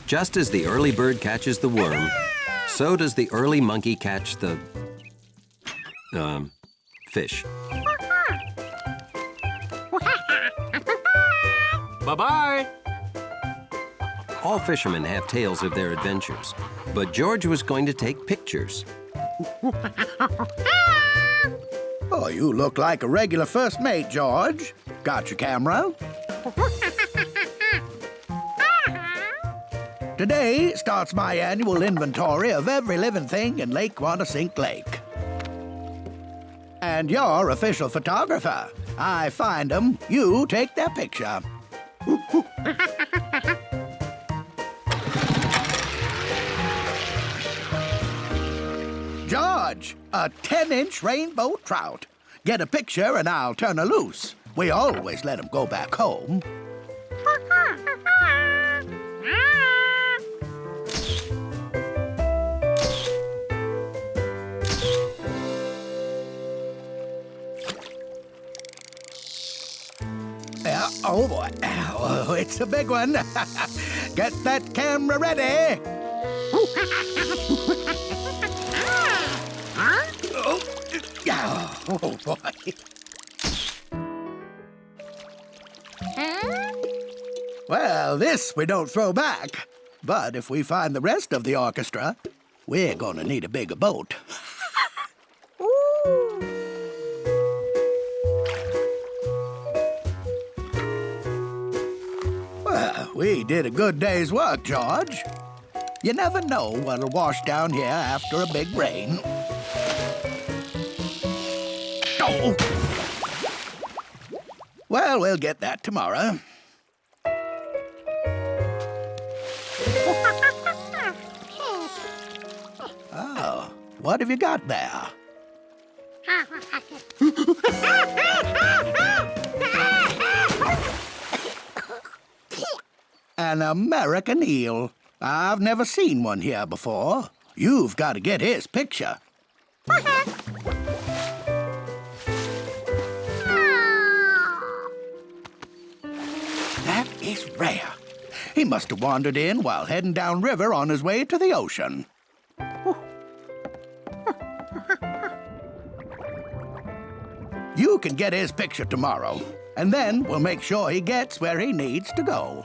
Just as the early bird catches the worm, so does the early monkey catch the, fish. Bye-bye. All fishermen have tales of their adventures, but George was going to take pictures. Oh, you look like a regular first mate, George. Got your camera? Today starts my annual inventory of every living thing in Lake Wanasink Lake. And you're official photographer. I find them, you take their picture. George, a 10-inch rainbow trout. Get a picture and I'll turn her loose. We always let him go back home. Oh, boy. Oh, it's a big one. Get that camera ready. Oh, boy. Well, this we don't throw back. But if we find the rest of the orchestra, we're gonna need a bigger boat. Well, we did a good day's work, George. You never know what'll wash down here after a big rain. Oh! Well, we'll get that tomorrow. Oh, what have you got there? An American eel. I've never seen one here before. You've got to get his picture. That is rare. He must have wandered in while heading downriver on his way to the ocean. You can get his picture tomorrow, and then we'll make sure he gets where he needs to go.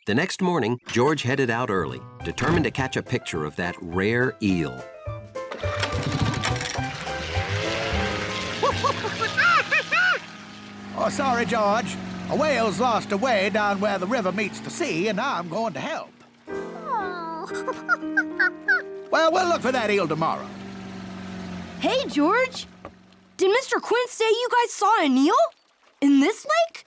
The next morning, George headed out early, determined to catch a picture of that rare eel. Oh, sorry, George. A whale's lost her way down where the river meets the sea, and I'm going to help. Well, we'll look for that eel tomorrow. Hey, George. Did Mr. Quint say you guys saw an eel? In this lake?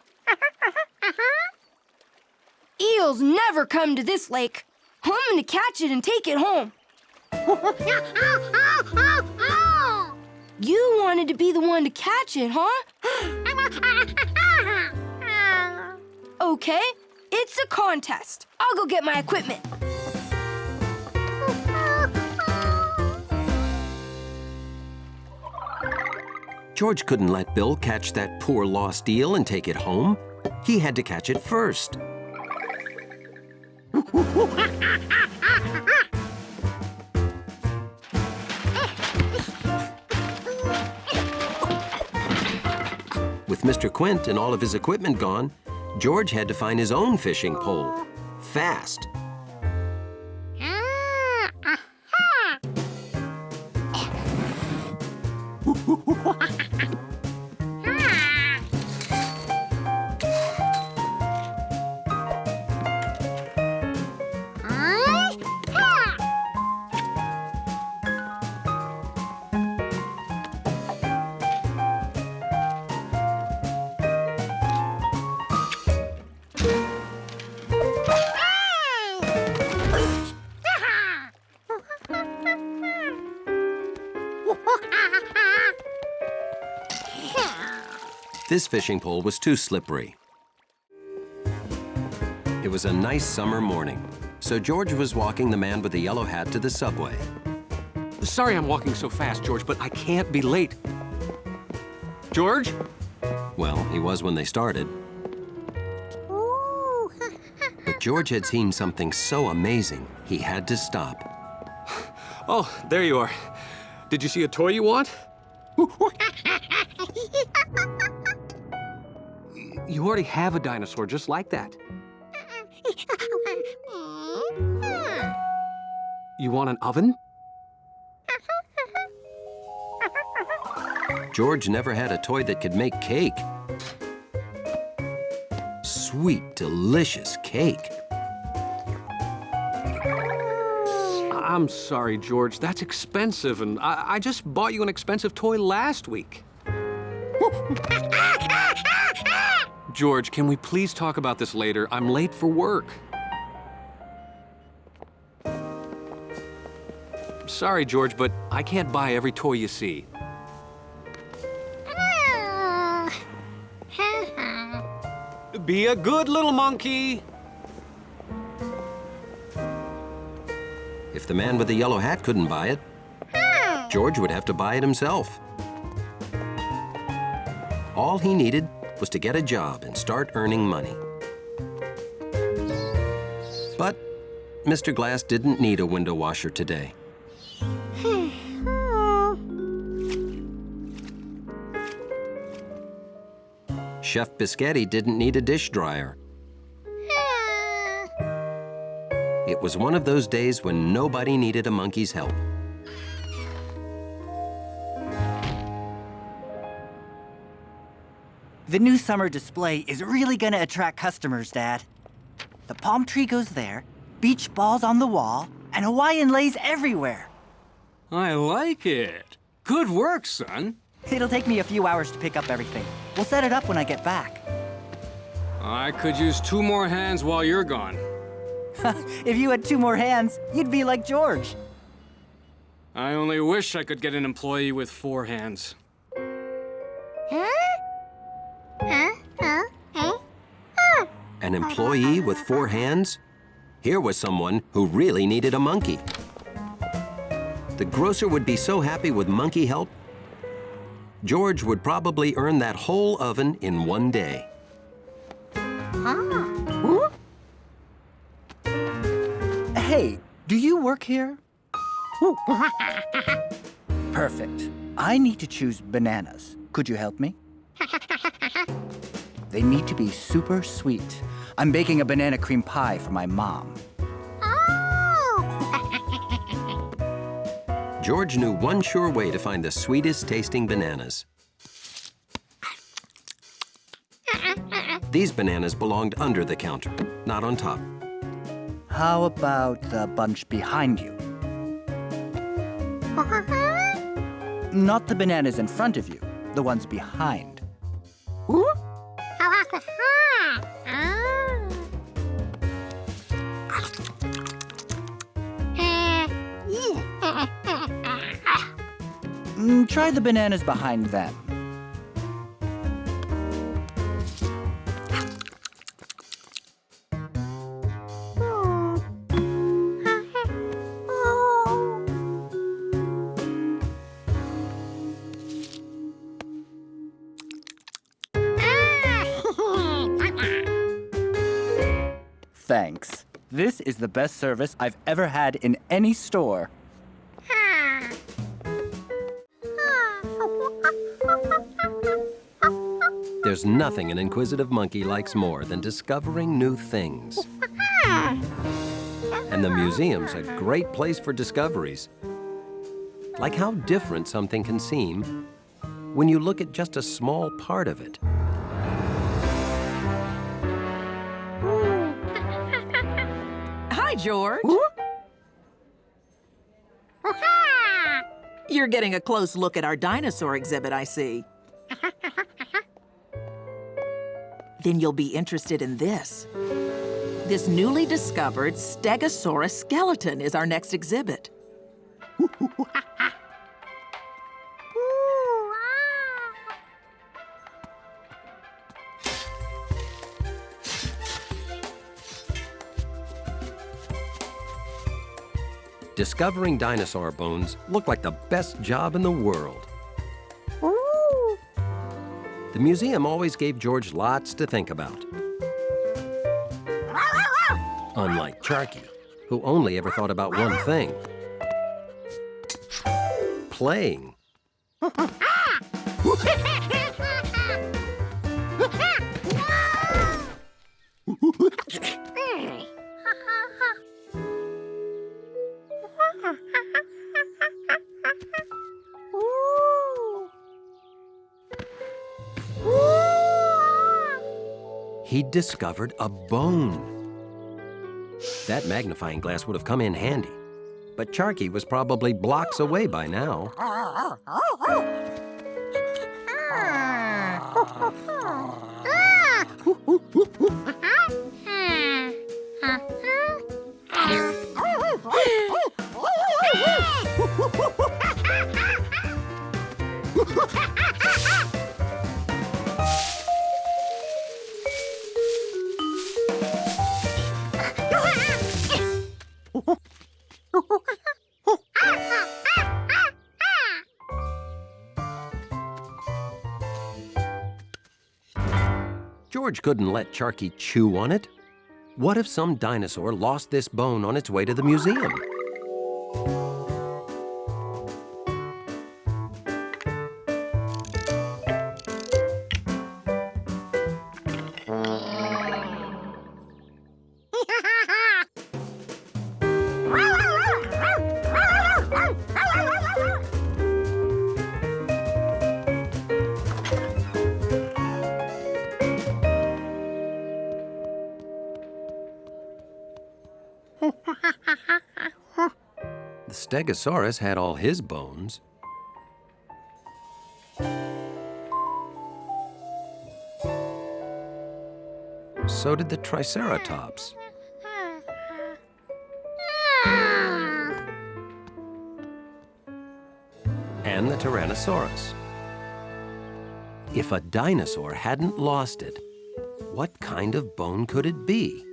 Eels never come to this lake. I'm gonna catch it and take it home. You wanted to be the one to catch it, huh? Okay, it's a contest. I'll go get my equipment. George couldn't let Bill catch that poor lost eel and take it home. He had to catch it first. With Mr. Quint and all of his equipment gone, George had to find his own fishing pole, fast. This fishing pole was too slippery. It was a nice summer morning, so George was walking the man with the yellow hat to the subway. Sorry I'm walking so fast, George, but I can't be late. George? Well, he was when they started. But George had seen something so amazing, he had to stop. Oh, there you are. Did you see a toy you want? You already have a dinosaur just like that. You want an oven? George never had a toy that could make cake. Sweet, delicious cake. I'm sorry, George. That's expensive, and I just bought you an expensive toy last week. George, can we please talk about this later? I'm late for work. Sorry, George, but I can't buy every toy you see. Be a good little monkey. If the man with the yellow hat couldn't buy it, George would have to buy it himself. All he needed was to get a job and start earning money. But Mr. Glass didn't need a window washer today. Chef Biscotti didn't need a dish dryer. It was one of those days when nobody needed a monkey's help. The new summer display is really gonna attract customers, Dad. The palm tree goes there, beach balls on the wall, and Hawaiian lays everywhere. I like it. Good work, son. It'll take me a few hours to pick up everything. We'll set it up when I get back. I could use 2 more hands while you're gone. If you had 2 more hands, you'd be like George. I only wish I could get an employee with 4 hands. An employee with 4 hands? Here was someone who really needed a monkey. The grocer would be so happy with monkey help. George would probably earn that whole oven in one day. Hey, do you work here? Perfect. I need to choose bananas. Could you help me? They need to be super sweet. I'm baking a banana cream pie for my mom. George knew one sure way to find the sweetest tasting bananas. These bananas belonged under the counter, not on top. How about the bunch behind you? Not the bananas in front of you, the ones behind. Try the bananas behind them. Thanks. This is the best service I've ever had in any store. There's nothing an inquisitive monkey likes more than discovering new things. And the museum's a great place for discoveries. Like how different something can seem when you look at just a small part of it. Hi, George. You're getting a close look at our dinosaur exhibit, I see. Then you'll be interested in this. This newly discovered Stegosaurus skeleton is our next exhibit. Discovering Dinosaur Bones looked like the best job in the world. The museum always gave George lots to think about. Unlike Charky, who only ever thought about one thing: playing. He'd discovered a bone. That magnifying glass would have come in handy, but Charky was probably blocks away by now. George couldn't let Charky chew on it. What if some dinosaur lost this bone on its way to the museum? The Stegosaurus had all his bones. So did the Triceratops. And the Tyrannosaurus. If a dinosaur hadn't lost it, what kind of bone could it be?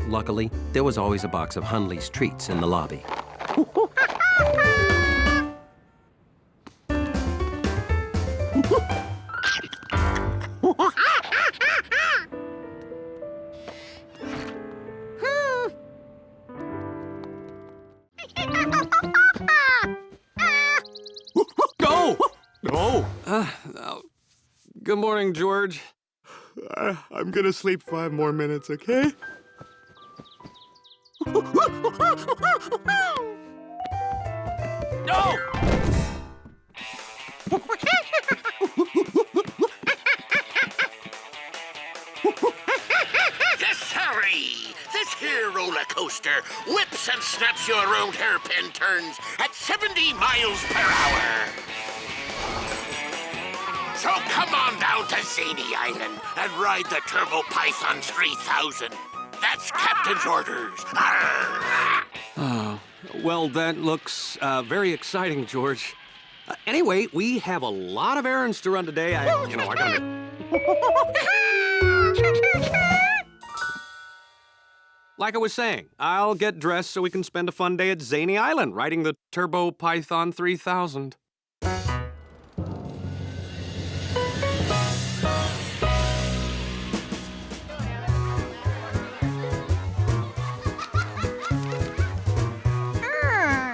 Luckily, there was always a box of Hunley's treats in the lobby. Go! Oh! Good morning, George. I'm gonna sleep 5 more minutes, okay? No! Yes, sorry. This here roller coaster whips and snaps you around hairpin turns at 70 miles per hour. So come on down to Zany Island and ride the Turbo Python 3000. That's Captain's orders. Well, that looks very exciting, George. Anyway, we have a lot of errands to run today. I gotta... Like I was saying, I'll get dressed so we can spend a fun day at Zany Island riding the Turbo Python 3000.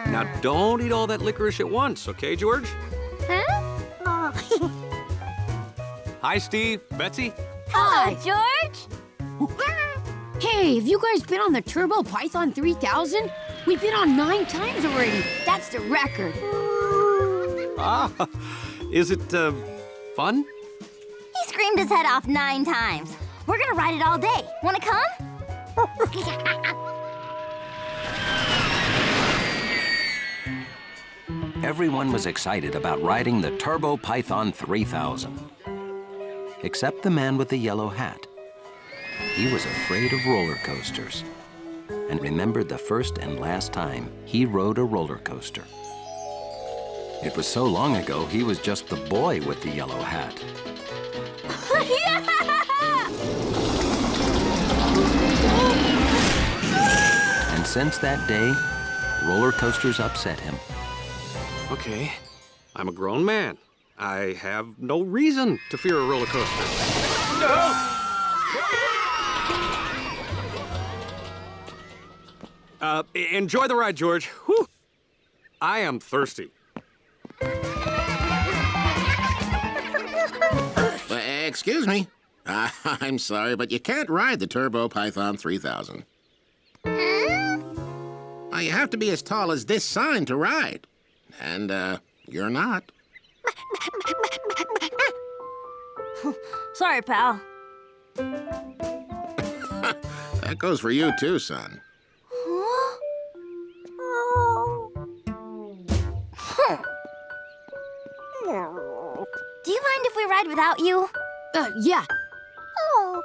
Now, don't eat all that licorice at once, okay, George? Huh? Hi, Steve. Betsy? Hello, George. Hey, have you guys been on the Turbo Python 3000? We've been on 9 times already. That's the record. Is it, fun? He screamed his head off 9 times. We're gonna ride it all day. Wanna come? Everyone was excited about riding the Turbo Python 3000. except the man with the yellow hat. He was afraid of roller coasters and remembered the first and last time he rode a roller coaster. It was so long ago, he was just the boy with the yellow hat. And since that day, roller coasters upset him. Okay, I'm a grown man. I have no reason to fear a roller coaster. No! Enjoy the ride, George. Whew. I am thirsty. Excuse me. I'm sorry, but you can't ride the Turbo Python 3000. You have to be as tall as this sign to ride. And, you're not. Sorry, pal. That goes for you, too, son. Do you mind if we ride without you? Yeah. Oh.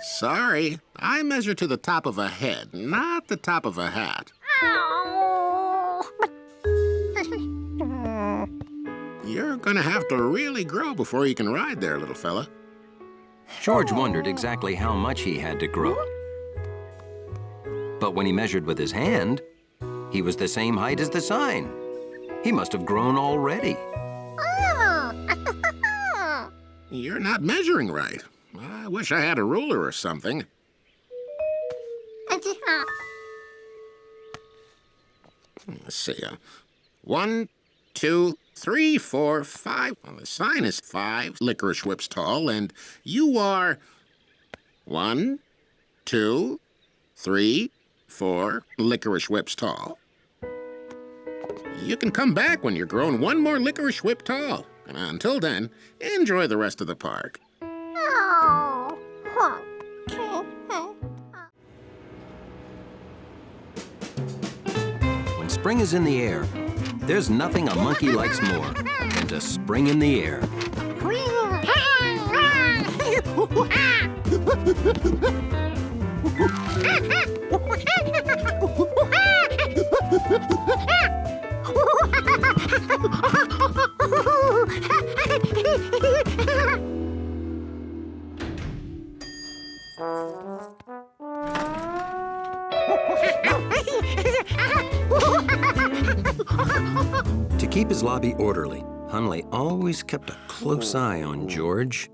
Sorry, I measure to the top of a head, not the top of a hat. You're gonna have to really grow before you can ride there, little fella. George wondered exactly how much he had to grow. But when he measured with his hand, he was the same height as the sign. He must have grown already. You're not measuring right. I wish I had a ruler or something. Let's see. 1, 2, 3, 4, 5. Well, the sign is 5 licorice whips tall, and you are 1, 2, 3, 4 licorice whips tall. You can come back when you're grown one more licorice whip tall. And until then, enjoy the rest of the park. When spring is in the air, there's nothing a monkey likes more than to spring in the air. To keep his lobby orderly, Hunley always kept a close eye on George.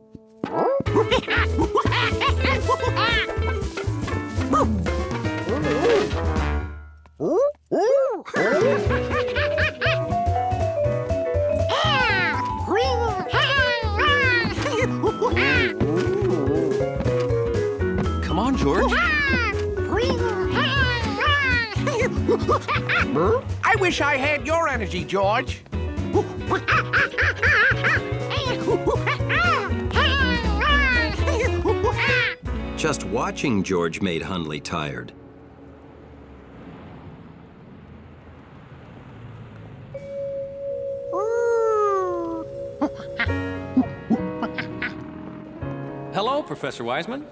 Come on, George. I wish I had your energy, George. Just watching George made Hunley tired. Hello, Professor Wisman.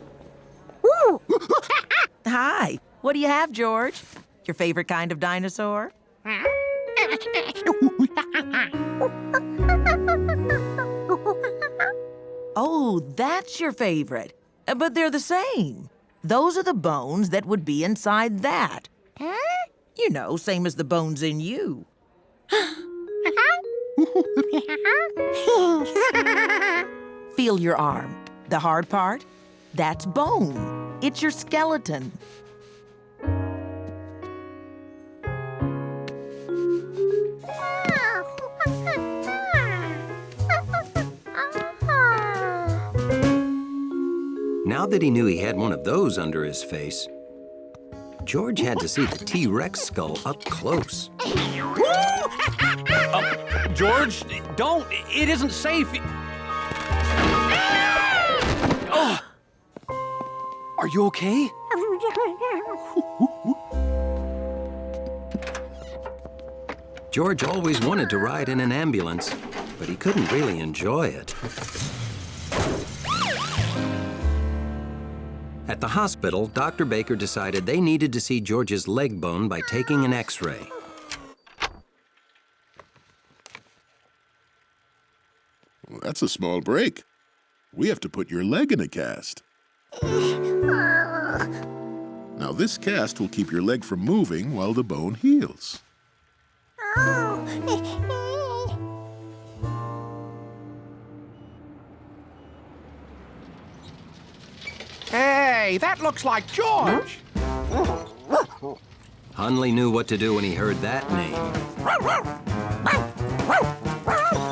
Hi. What do you have, George? Your favorite kind of dinosaur? Oh, that's your favorite. But they're the same. Those are the bones that would be inside that. You know, same as the bones in you. Feel your arm. The hard part? That's bone. It's your skeleton. Now that he knew he had one of those under his face, George had to see the T-Rex skull up close. George, don't. It isn't safe. Oh. Are you okay? George always wanted to ride in an ambulance, but he couldn't really enjoy it. At the hospital, Dr. Baker decided they needed to see George's leg bone by taking an X-ray. Well, that's a small break. We have to put your leg in a cast. Now, this cast will keep your leg from moving while the bone heals. Hey, that looks like George. Hunley knew what to do when he heard that name.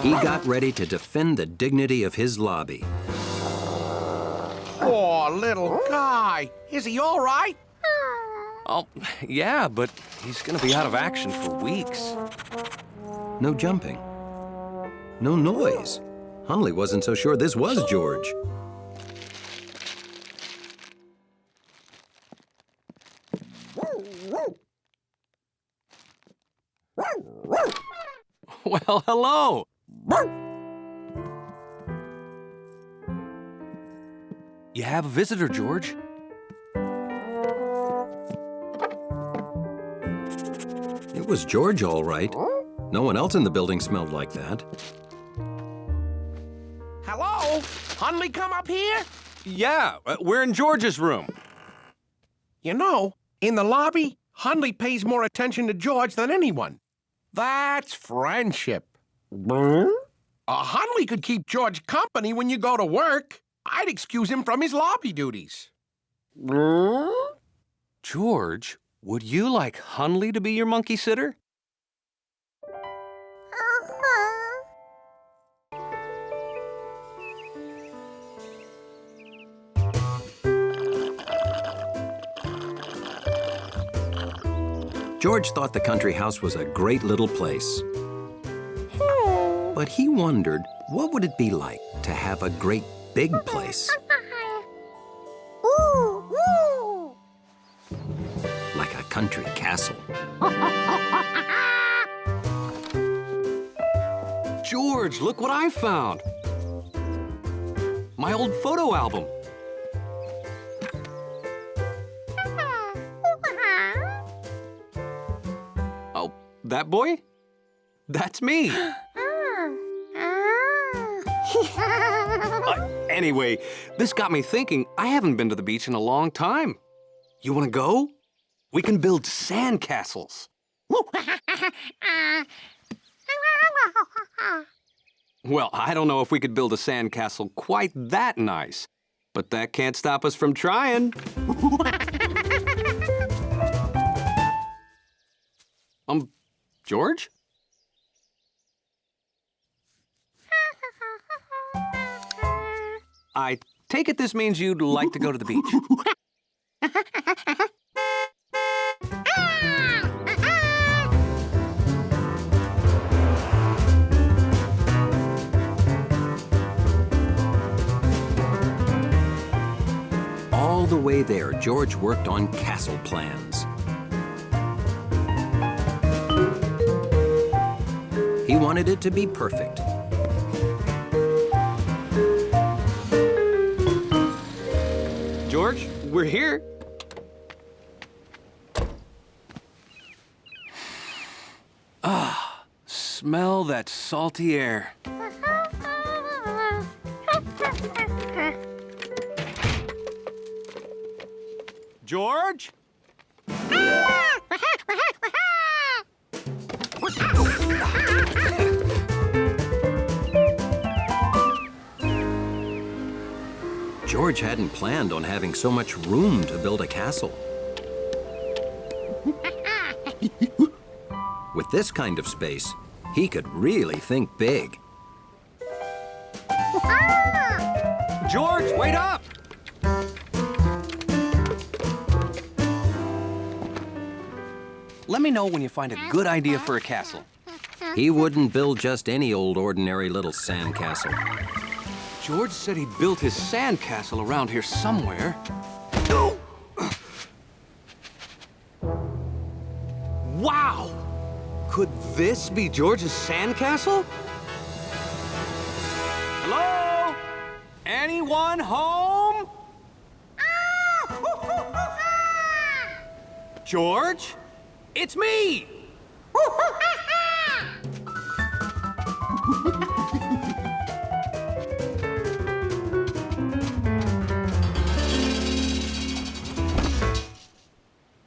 He got ready to defend the dignity of his lobby. Poor little guy. Is he all right? Oh, yeah, but he's gonna be out of action for weeks. No jumping. No noise. Hunley wasn't so sure this was George. Well, hello. You have a visitor, George. It was George, all right. No one else in the building smelled like that. Hello? Hunley come up here? Yeah, we're in George's room. You know, in the lobby, Hunley pays more attention to George than anyone. That's friendship. Hunley could keep George company when you go to work. I'd excuse him from his lobby duties. George, would you like Hunley to be your monkey sitter? George thought the country house was a great little place. But he wondered, what would it be like to have a great big place? Like a country castle. George, look what I found. My old photo album. Oh, that boy? That's me. Anyway, this got me thinking, I haven't been to the beach in a long time. You want to go? We can build sand castles. Well, I don't know if we could build a sand castle quite that nice, but that can't stop us from trying. George? I take it this means you'd like to go to the beach. All the way there, George worked on castle plans. He wanted it to be perfect. George, we're here. Ah, smell that salty air. George? George hadn't planned on having so much room to build a castle. With this kind of space, he could really think big. George, wait up! let me know when you find a good idea for a castle. He wouldn't build just any old ordinary little sandcastle. George said he built his sandcastle around here somewhere. Wow! Could this be George's sandcastle? Hello? Anyone home? George? It's me!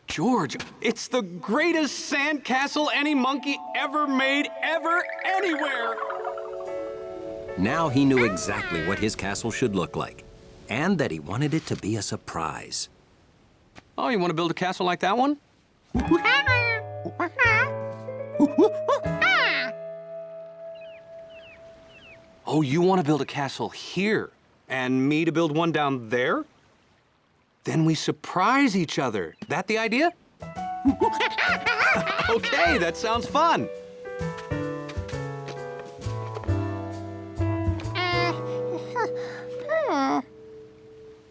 George, it's the greatest sandcastle any monkey ever made, anywhere! Now he knew exactly what his castle should look like, and that he wanted it to be a surprise. Oh, you want to build a castle like that one? Oh, you want to build a castle here, and me to build one down there? Then we surprise each other. That the idea? Okay, that sounds fun.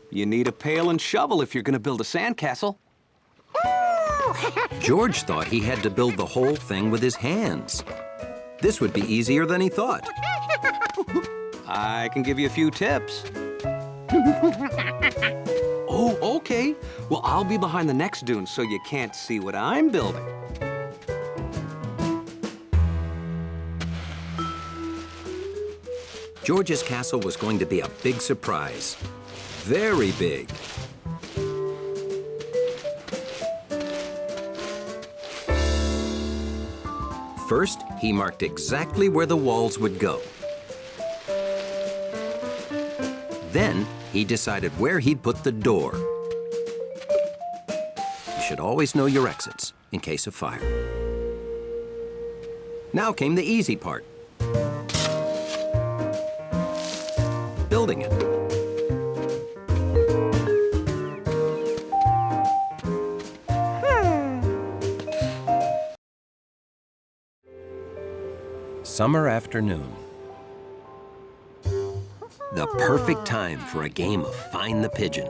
You need a pail and shovel if you're going to build a sandcastle. George thought he had to build the whole thing with his hands. This would be easier than he thought. I can give you a few tips. Oh, okay. Well, I'll be behind the next dune so you can't see what I'm building. George's castle was going to be a big surprise. Very big. First, he marked exactly where the walls would go. Then, he decided where he'd put the door. You should always know your exits in case of fire. Now came the easy part. Building it. Summer afternoon. The perfect time for a game of Find the Pigeon.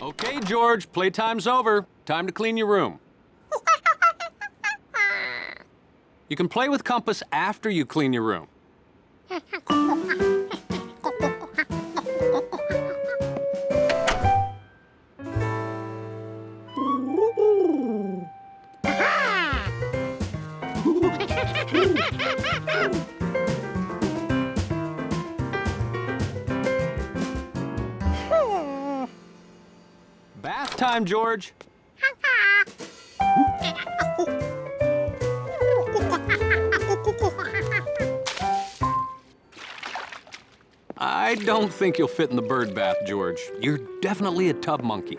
Okay, George, playtime's over. Time to clean your room. You can play with compass after you clean your room. Bath time, George. I don't think you'll fit in the bird bath, George. You're definitely a tub monkey.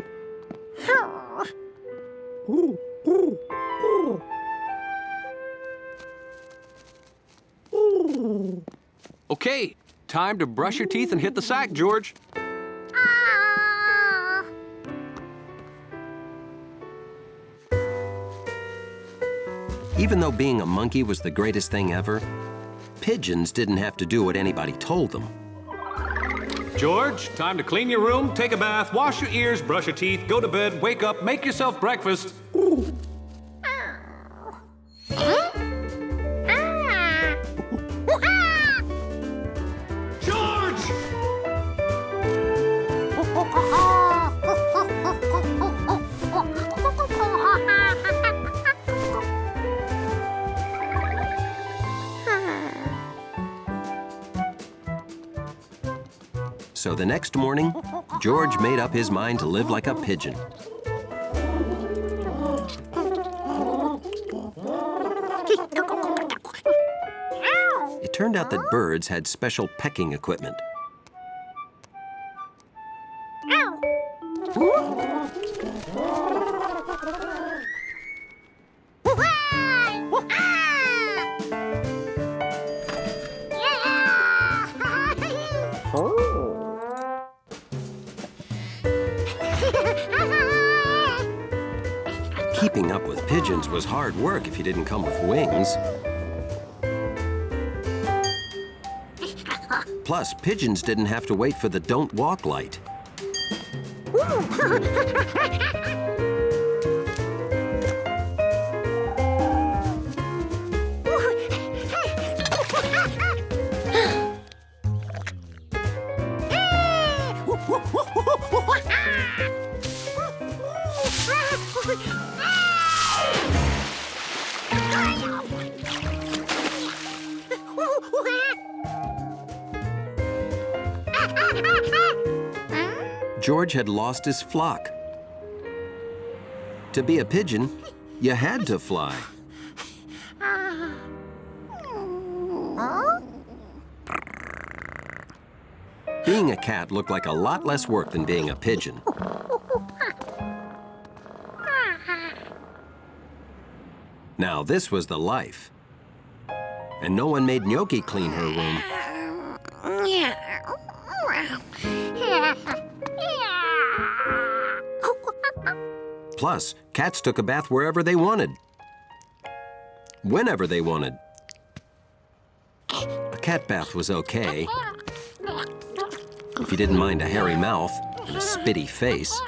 Okay, time to brush your teeth and hit the sack, George. Even though being a monkey was the greatest thing ever, pigeons didn't have to do what anybody told them. George, time to clean your room, take a bath, wash your ears, brush your teeth, go to bed, wake up, make yourself breakfast. So the next morning, George made up his mind to live like a pigeon. It turned out that birds had special pecking equipment. pigeons was hard work if you didn't come with wings. Plus, pigeons didn't have to wait for the don't walk light. George had lost his flock. To be a pigeon, you had to fly. Being a cat looked like a lot less work than being a pigeon. Now, this was the life. And no one made Gnocchi clean her room. Plus, cats took a bath wherever they wanted. Whenever they wanted. A cat bath was okay. If you didn't mind a hairy mouth and a spitty face.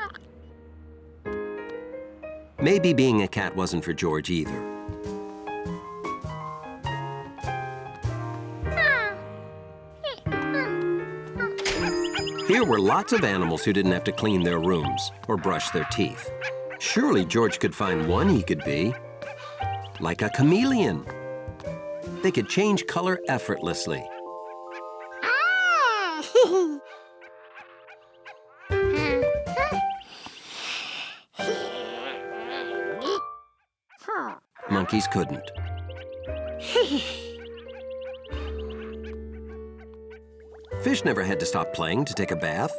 Maybe being a cat wasn't for George either. Here were lots of animals who didn't have to clean their rooms or brush their teeth. Surely George could find one he could be. Like a chameleon. They could change color effortlessly. Monkeys couldn't. Fish never had to stop playing to take a bath.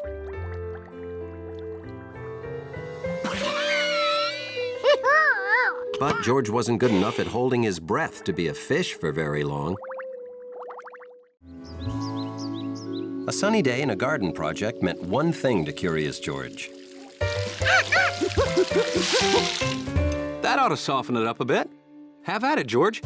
But George wasn't good enough at holding his breath to be a fish for very long. A sunny day in a garden project meant one thing to Curious George. That ought to soften it up a bit. Have at it, George.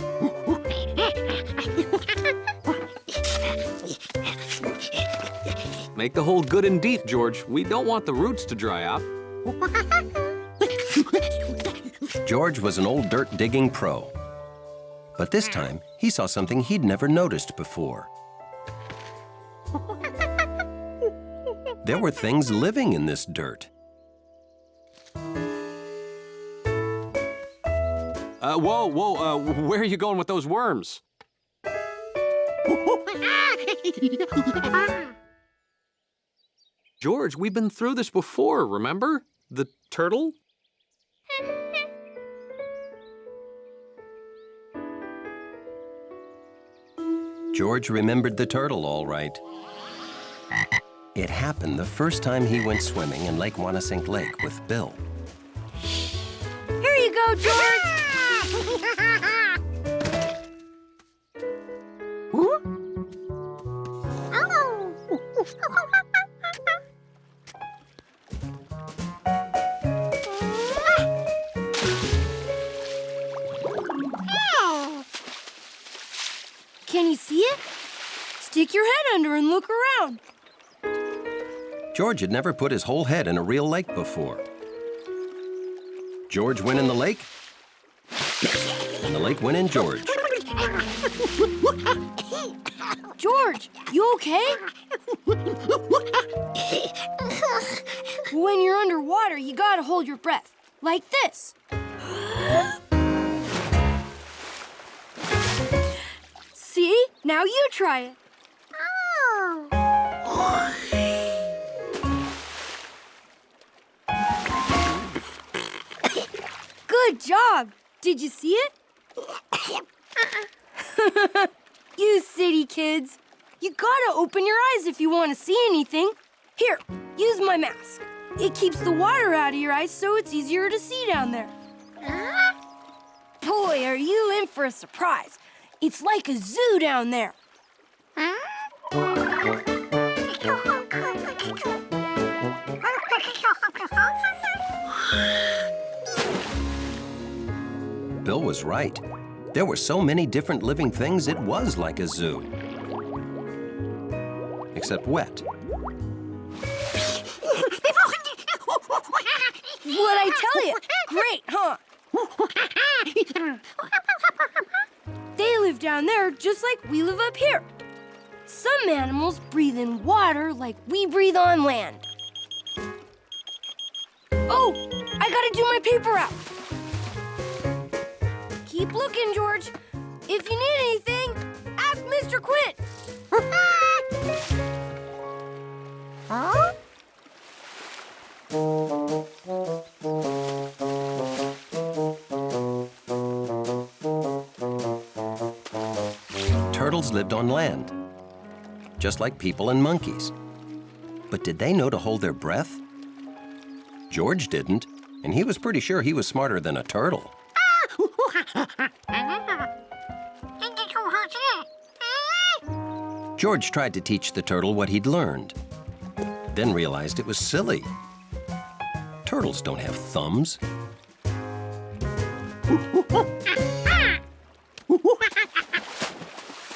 Make the hole good and deep, George. We don't want the roots to dry out. George was an old dirt-digging pro. But this time, he saw something he'd never noticed before. There were things living in this dirt. Whoa, where are you going with those worms? George, we've been through this before, remember? The turtle? George remembered the turtle all right. It happened the first time he went swimming in Lake Wanasink Lake with Bill. Here you go, George! Can you see it? Stick your head under and look around. George had never put his whole head in a real lake before. George went in the lake, and the lake went in George. George, you okay? When you're underwater, you gotta hold your breath, like this. See? Now you try it. Good job. Did you see it? You city kids. You gotta open your eyes if you want to see anything. Here, use my mask. It keeps the water out of your eyes so it's easier to see down there. Boy, are you in for a surprise. It's like a zoo down there. Bill was right. There were so many different living things, it was like a zoo. Except wet. What'd I tell you? Great, huh? They live down there just like we live up here. Some animals breathe in water like we breathe on land. Oh, I gotta do my paper route. Keep looking, George. If you need anything, ask Mr. Quint. Huh? Turtles lived on land, just like people and monkeys. But did they know to hold their breath? George didn't, and he was pretty sure he was smarter than a turtle. George tried to teach the turtle what he'd learned, then realized it was silly. Turtles don't have thumbs.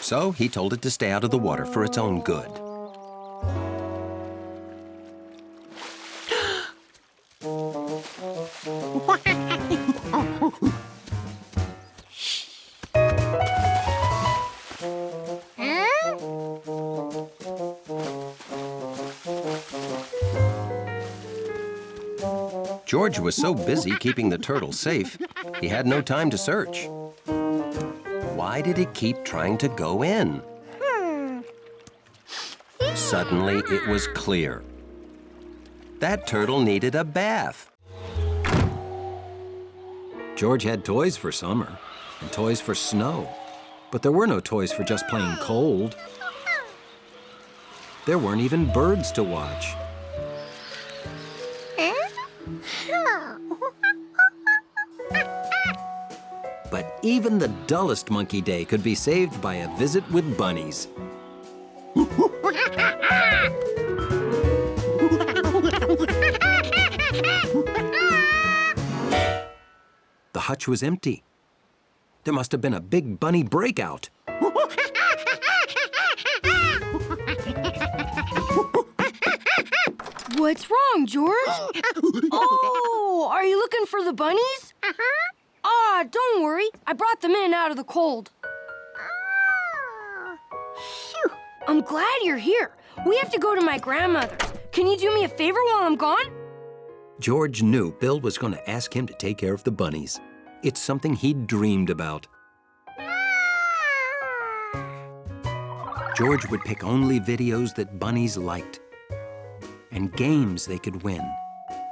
So he told it to stay out of the water for its own good. George was so busy keeping the turtle safe, he had no time to search. Why did it keep trying to go in? Suddenly, it was clear. That turtle needed a bath. George had toys for summer and toys for snow, but there were no toys for just plain cold. There weren't even birds to watch. But even the dullest monkey day could be saved by a visit with bunnies. The hutch was empty. There must have been a big bunny breakout. What's wrong, George? Oh, are you looking for the bunnies? Ah, don't worry. I brought them in out of the cold. Phew. I'm glad you're here. We have to go to my grandmother's. Can you do me a favor while I'm gone? George knew Bill was going to ask him to take care of the bunnies. It's something he'd dreamed about. George would pick only videos that bunnies liked, and games they could win,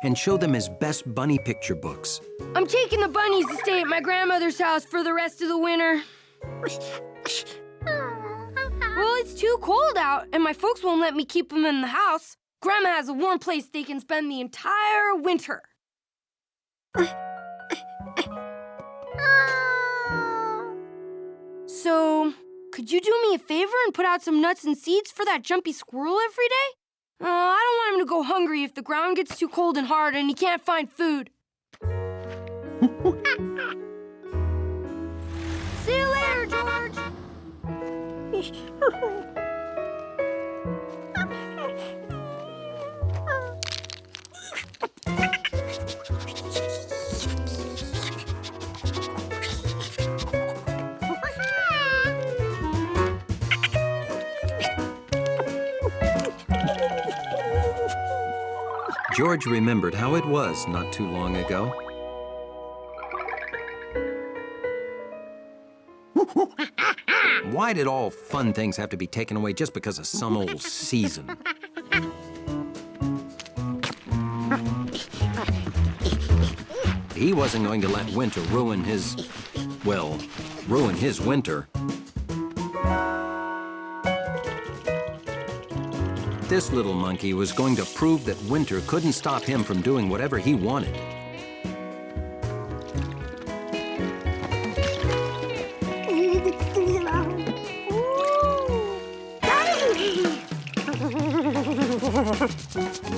and show them his best bunny picture books. I'm taking the bunnies to stay at my grandmother's house for the rest of the winter. Well, it's too cold out, and my folks won't let me keep them in the house. Grandma has a warm place they can spend the entire winter. So, could you do me a favor and put out some nuts and seeds for that jumpy squirrel every day? I don't want him to go hungry if the ground gets too cold and hard and he can't find food. See you later, George. George remembered how it was not too long ago. Why did all fun things have to be taken away just because of some old season? He wasn't going to let winter ruin his winter. This little monkey was going to prove that winter couldn't stop him from doing whatever he wanted.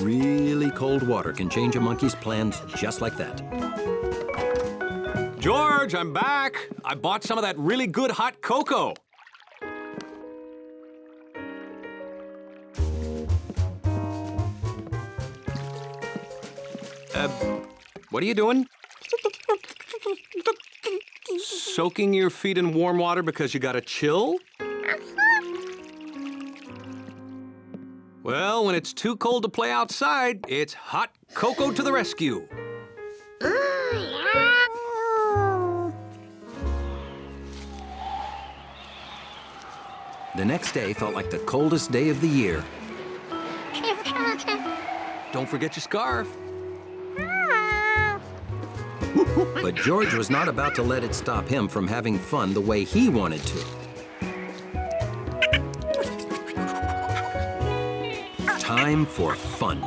Really cold water can change a monkey's plans just like that. George, I'm back. I bought some of that really good hot cocoa. What are you doing? Soaking your feet in warm water because you got a chill? Well, when it's too cold to play outside, it's hot cocoa to the rescue. The next day felt like the coldest day of the year. Don't forget your scarf. But George was not about to let it stop him from having fun the way he wanted to. Time for fun.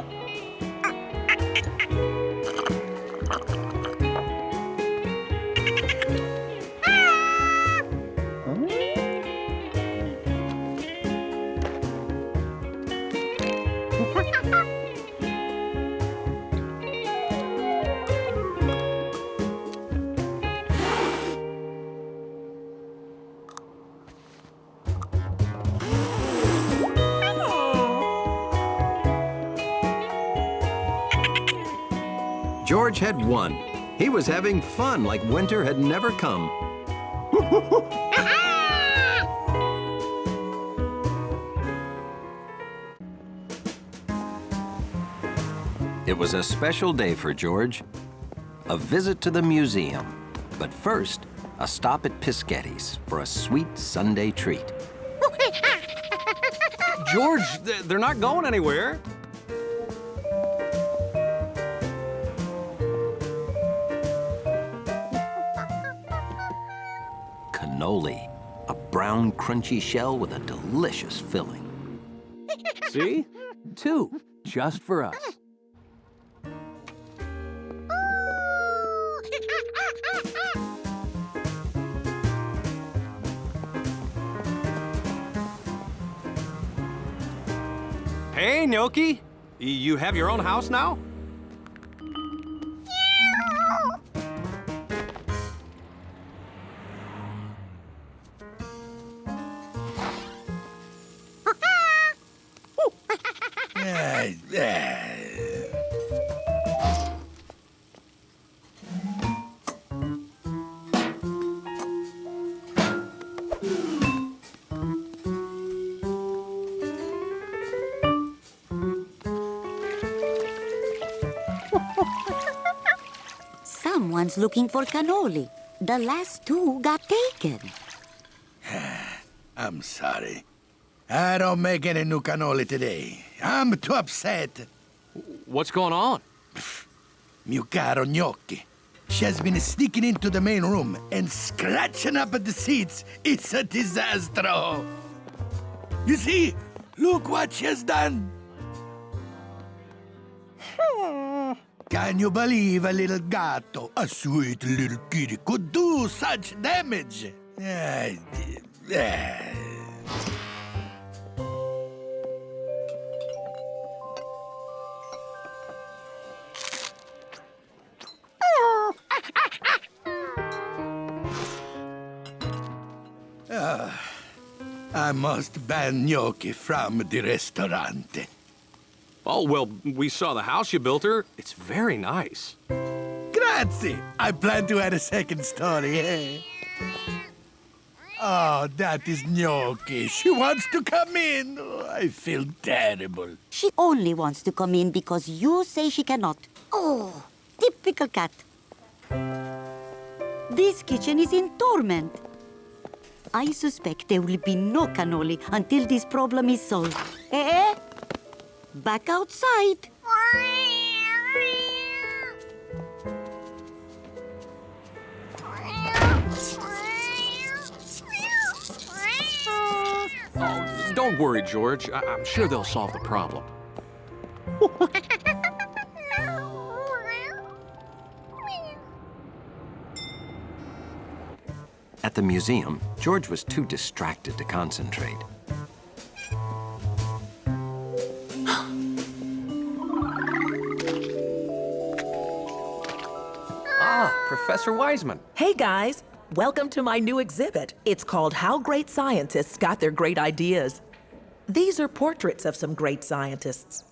George had won. He was having fun like winter had never come. It was a special day for George. A visit to the museum. But first, a stop at Piscatty's for a sweet Sunday treat. George, they're not going anywhere. Cannoli, a brown, crunchy shell with a delicious filling. See? 2, just for us. Hey, Gnocchi, you have your own house now? Someone's looking for cannoli. The last 2 got taken. I'm sorry. I don't make any new cannoli today. I'm too upset. What's going on? Mio caro Gnocchi. She has been sneaking into the main room and scratching up at the seats. It's a disaster. You see? Look what she has done. Can you believe a little gatto, a sweet little kitty, could do such damage? I must ban Gnocchi from the restaurant. Oh, well, we saw the house you built her. It's very nice. Grazie. I plan to add a second story, eh? Oh, that is Gnocchi. She wants to come in. Oh, I feel terrible. She only wants to come in because you say she cannot. Oh, typical cat. This kitchen is in torment. I suspect there will be no cannoli until this problem is solved. Eh? Back outside. Oh, don't worry, George. I'm sure they'll solve the problem. At the museum, George was too distracted to concentrate. Professor Wisman. Hey, guys. Welcome to my new exhibit. It's called How Great Scientists Got Their Great Ideas. These are portraits of some great scientists.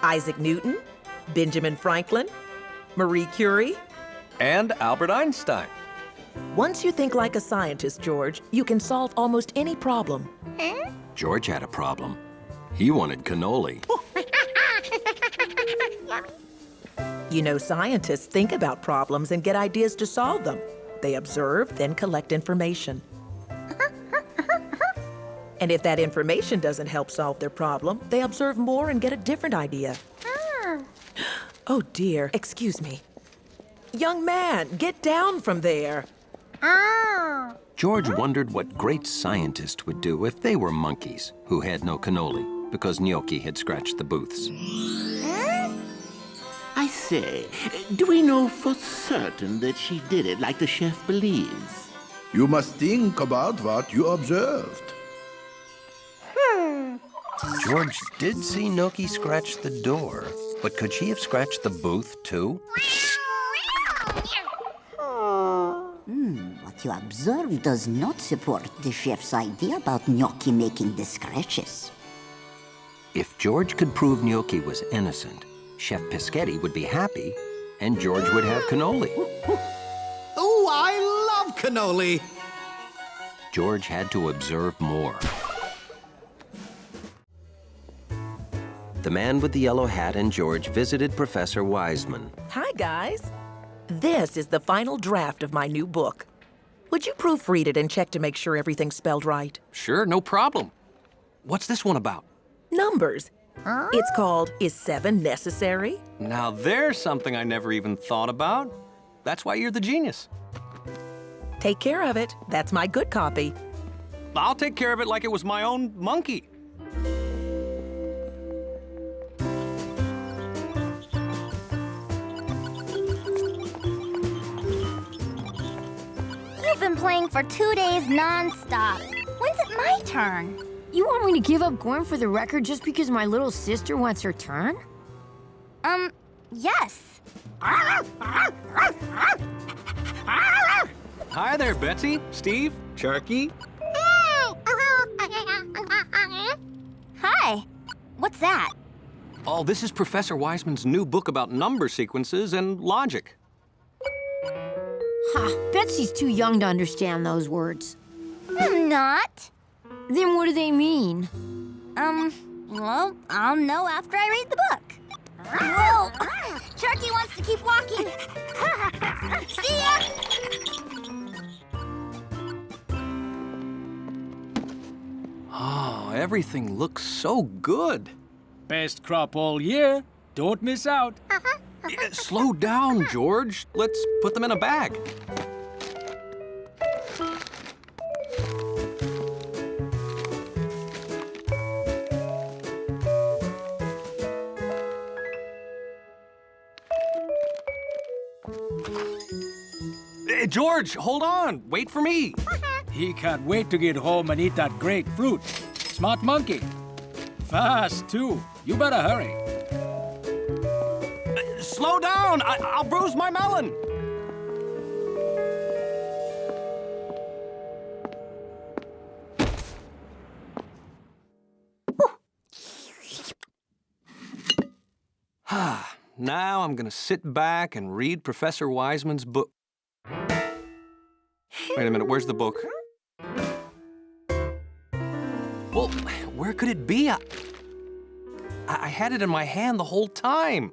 Isaac Newton, Benjamin Franklin, Marie Curie, And Albert Einstein. Once you think like a scientist, George, you can solve almost any problem. George had a problem. He wanted cannoli. You know, scientists think about problems and get ideas to solve them. They observe, then collect information. And if that information doesn't help solve their problem, they observe more and get a different idea. Oh dear, excuse me. Young man, get down from there. George wondered what great scientists would do if they were monkeys who had no cannoli because Gnocchi had scratched the booths. I say, do we know for certain that she did it like the chef believes? You must think about what you observed. George did see Gnocchi scratch the door, but could she have scratched the booth too? What you observed does not support the chef's idea about Gnocchi making the scratches. If George could prove Gnocchi was innocent, Chef Pischetti would be happy, and George would have cannoli. Oh, I love cannoli! George had to observe more. The man with the yellow hat and George visited Professor Wisman. Hi, guys. This is the final draft of my new book. Would you proofread it and check to make sure everything's spelled right? Sure, no problem. What's this one about? Numbers. It's called Is 7 Necessary? Now there's something I never even thought about. That's why you're the genius. Take care of it. That's my good copy. I'll take care of it like it was my own monkey. You've been playing for 2 days non-stop. When's it my turn? You want me to give up going for the record just because my little sister wants her turn? Yes. Hi there, Betsy, Steve, Sharky. Hi. What's that? Oh, this is Professor Wisman's new book about number sequences and logic. Ha, Betsy's too young to understand those words. I'm not. Then what do they mean? Well, I'll know after I read the book. Whoa! Sharky wants to keep walking. See ya! Oh, everything looks so good. Best crop all year. Don't miss out. Yeah, slow down, George. Let's put them in a bag. Hey, George, hold on. Wait for me. He can't wait to get home and eat that great fruit. Smart monkey. Fast, too. You better hurry. Slow down. I'll bruise my melon. Now I'm gonna sit back and read Professor Wisman's book. Wait a minute, where's the book? Well, where could it be? I had it in my hand the whole time.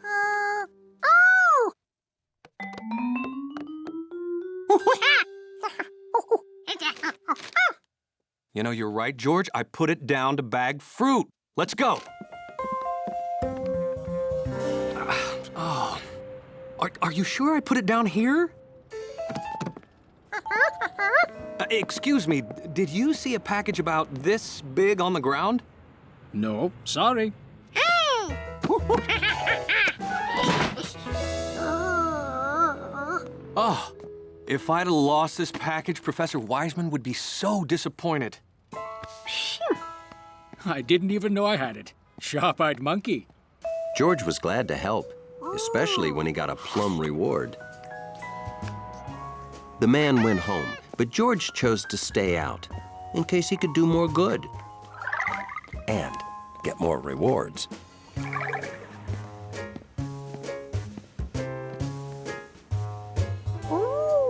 Oh! You know, you're right, George. I put it down to bag fruit. Let's go. Oh. Are you sure I put it down here? Excuse me, did you see a package about this big on the ground? No, sorry. Oh, if I'd have lost this package, Professor Wisman would be so disappointed. I didn't even know I had it. Sharp-eyed monkey. George was glad to help, especially when he got a plum reward. The man went home, but George chose to stay out in case he could do more good and get more rewards.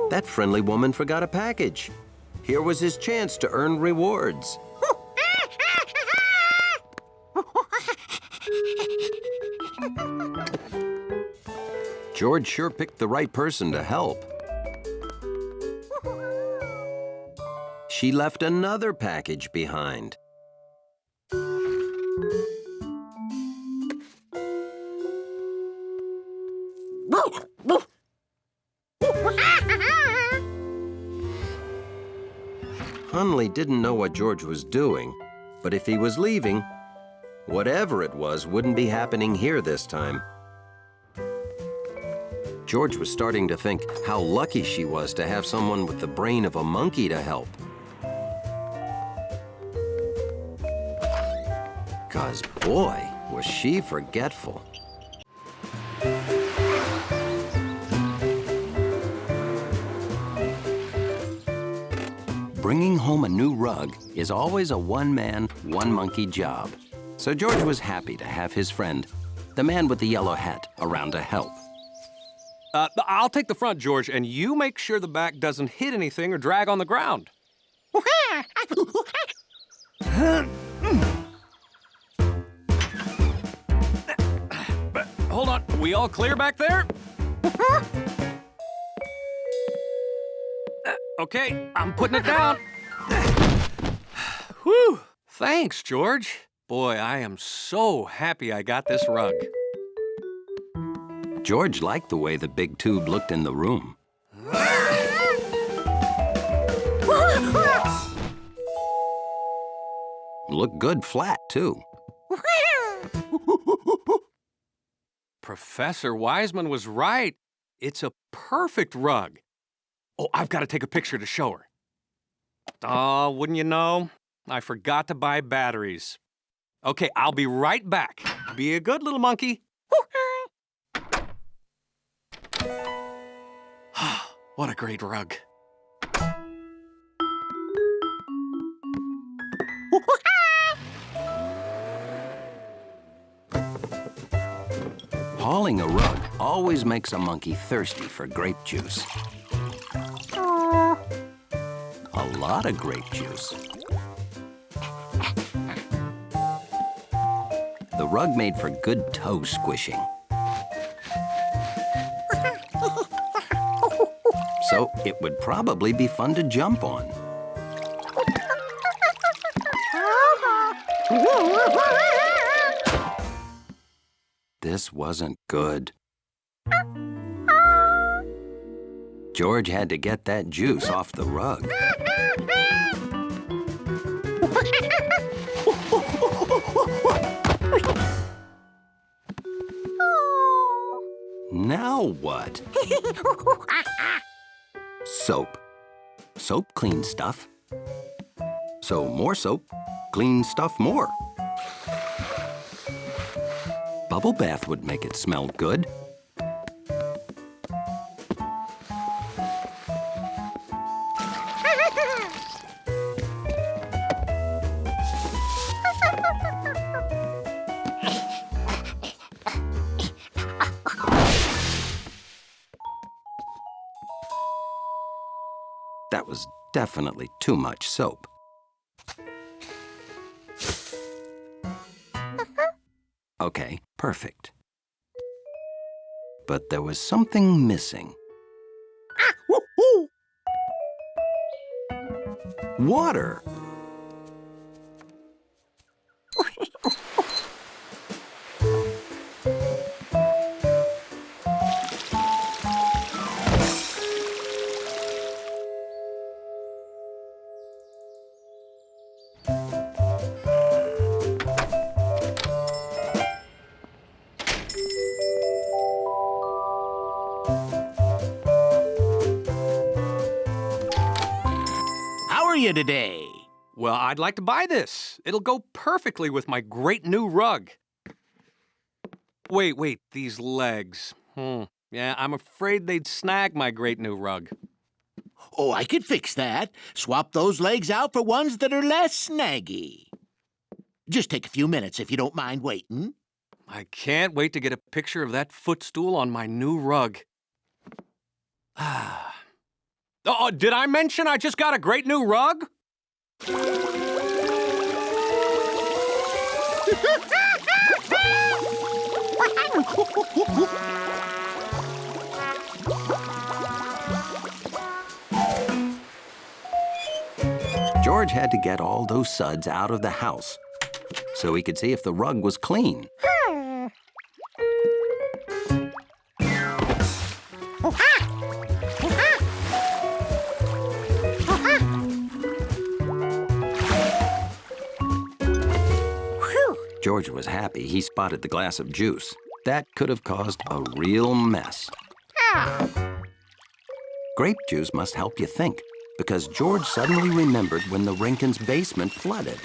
That friendly woman forgot a package. Here was his chance to earn rewards. George sure picked the right person to help. She left another package behind. Hunley didn't know what George was doing, but if he was leaving, whatever it was wouldn't be happening here this time. George was starting to think how lucky she was to have someone with the brain of a monkey to help. 'Cause boy, was she forgetful. Bringing home a new rug is always a one-man, one-monkey job. So George was happy to have his friend, the man with the yellow hat, around to help. I'll take the front, George, and you make sure the back doesn't hit anything or drag on the ground. But hold on, we all clear back there? Okay, I'm putting it down. Whew, thanks, George. Boy, I am so happy I got this rug. George liked the way the big tube looked in the room. Looked good flat, too. Professor Wisman was right. It's a perfect rug. Oh, I've got to take a picture to show her. Oh, wouldn't you know? I forgot to buy batteries. Okay, I'll be right back. Be a good little monkey. What a great rug. Hauling a rug always makes a monkey thirsty for grape juice. A lot of grape juice. The rug made for good toe squishing. So it would probably be fun to jump on. This wasn't good. George had to get that juice off the rug. Now what? Soap. Soap cleans stuff. So more soap cleans stuff more. Bubble bath would make it smell good. That was definitely too much soap. Okay, perfect. But there was something missing. Water! you today? Well, I'd like to buy this. It'll go perfectly with my great new rug. Wait, these legs. Yeah, I'm afraid they'd snag my great new rug. Oh, I could fix that. Swap those legs out for ones that are less snaggy. Just take a few minutes if you don't mind waiting. I can't wait to get a picture of that footstool on my new rug. Oh, did I mention I just got a great new rug? George had to get all those suds out of the house so he could see if the rug was clean. George was happy he spotted the glass of juice. That could have caused a real mess. Grape juice must help you think, because George suddenly remembered when the Rinkins' basement flooded.